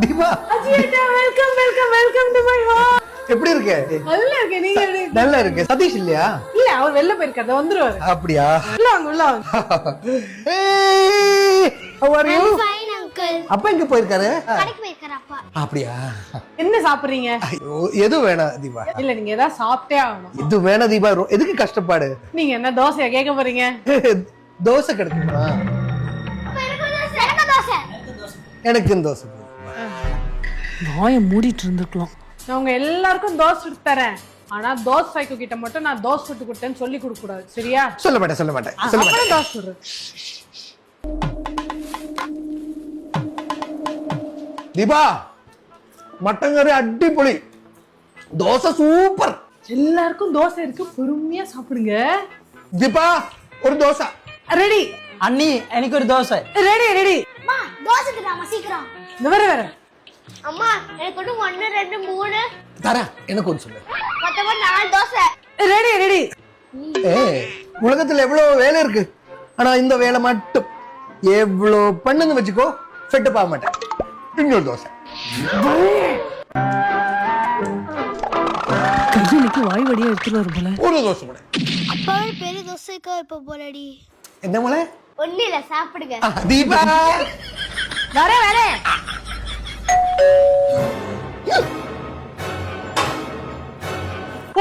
தீபா அஜியேட்டா welcome welcome welcome to my home. எப்படி இருக்க? நல்லா இருக்கு. நீங்க எப்படி? நல்லா இருக்கு. சதீஷ் இல்லையா? இல்ல, அவர் வெளில போயிருக்காரு, வந்துருவாரு. அப்படியா? உள்ள வாங்க உள்ள வாங்க. How are you? Fine uncle. அப்பா எங்க போயிருக்காரு? கடைக்கு போயிருக்காரு அப்பா. அப்படியா? என்ன சாப்பிடுறீங்க? ஐயோ, எது வேணாம் தீபா. இல்ல, நீங்க ஏதாவது சாப்பிட்டே ஆகணும். இது வேணாம் தீபா. எதுக்கு கஷ்டப்பாடு? நீங்க என்ன தோசையா கேட்க போறீங்க? தோசை கிடைக்குமா? எனக்கு தோசை. எனக்கு தோசை போதுமா? வாயை மூடிட்டு இருந்திருக்கலாம். நான் உங்க எல்லாருக்கும் தோசை எடுத்து தரேன். ஆனா தோசை சைக்கோ கிட்ட மட்டும் நான் தோசை சுட்டு கொடுத்தேன்னு சொல்லி கொடுக்க கூடாது, சரியா? சொல்ல மாட்டேன் சொல்ல மாட்டேன் சொல்ல மாட்டேன். அப்புறம் தோசை சுடு. தீபா மட்டன் கறி அடிப்பொலி, தோசை சூப்பர். எல்லாருக்கும் தோசை இருக்கு, பொறுமையா சாப்பிடுங்க. தீபா ஒரு தோசை. ரெடி அண்ணி, எனக்கு ஒரு தோசை. Ready ready. அம்மா தோசை திடாமா சீக்கிரம். இந்த வர வர. அம்மா எனக்கு ஒண்ணு 1 2 3 தரா எனக்கு ஒரு சொல்லு. மொத்தமா 4 தோசை. Ready ready. உலகத்துல எவ்வளவு வேலை இருக்கு, ஆனா இந்த வேலை மட்டும் எவ்வளவு பண்ணுன்னு வச்சுக்கோ, செட்டு பார்க்க மாட்டேன். இன்னொரு தோசை. கையிலுக்கு வாய் வடியா எடுத்துட்டு வர போல. ஒரு தோசை கூட. அப்பாவே பெரிய தோசைக்கா இப்ப போலடி. என்ன மலை? ஒண்ணு இல்ல, சாப்பிடுங்க. தீபா வர வர.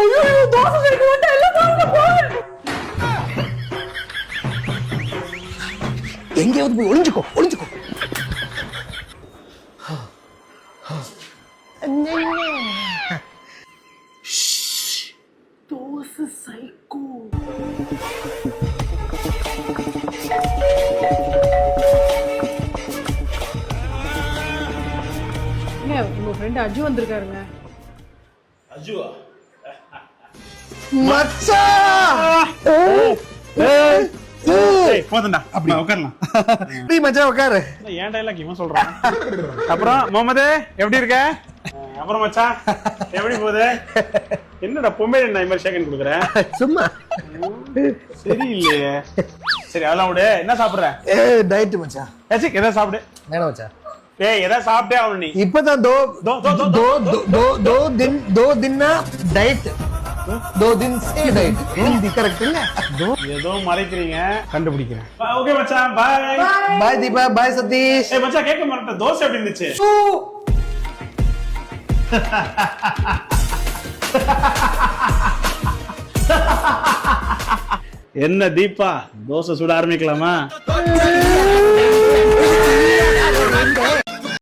ஐயோ, தோசை எடுக்க மாட்டேன். எல்லாம் பாருங்க போங்க. எங்கேயாவது போய் ஒளிஞ்சுக்கோ ஒளிஞ்சுக்கோ. தோசை சைக்கோ. உங்க ஃப்ரெண்ட் அஜு வந்திருக்காருங்க. அஜுவா? மச்சான் போதும்டா, அப்படி. உட்காரலாம். நீ மச்சான் உட்காரு. ஏன் டைலாக் இவன் சொல்றான். அப்புறம் முகமது எப்படி இருக்க? அப்புறம் மச்சான் எப்படி போகுது? என்னடா பொம்மை என்ன இந்த மாதிரி ஷேக்கன் கொடுக்குறேன்? சும்மா சரி இல்லையே. சரி அதெல்லாம் விடு. என்ன சாப்பிடுற? டயட் மச்சான். ஏச்சி எதை சாப்பிடு. வேணாம் மச்சான். ஏய் எதை சாப்பிட்டே ஆகணும் நீ. இப்பதான் दो दिन ना डाइट 2 दिन से डाइट हिंदी करेक्ट இல்ல? ஏதோ மறைக்கிறீங்க, கண்டுபிடிக்கிறேன். ஓகே மச்சான், பை. பாய் தீபா, பாய் சதீஷ். ஏய் மச்சான் கேட்க மாட்டேன், தோசை எப்படி இருந்துச்சு? என்ன தீபா, தோசை சுட ஆரம்பிக்கலாமா?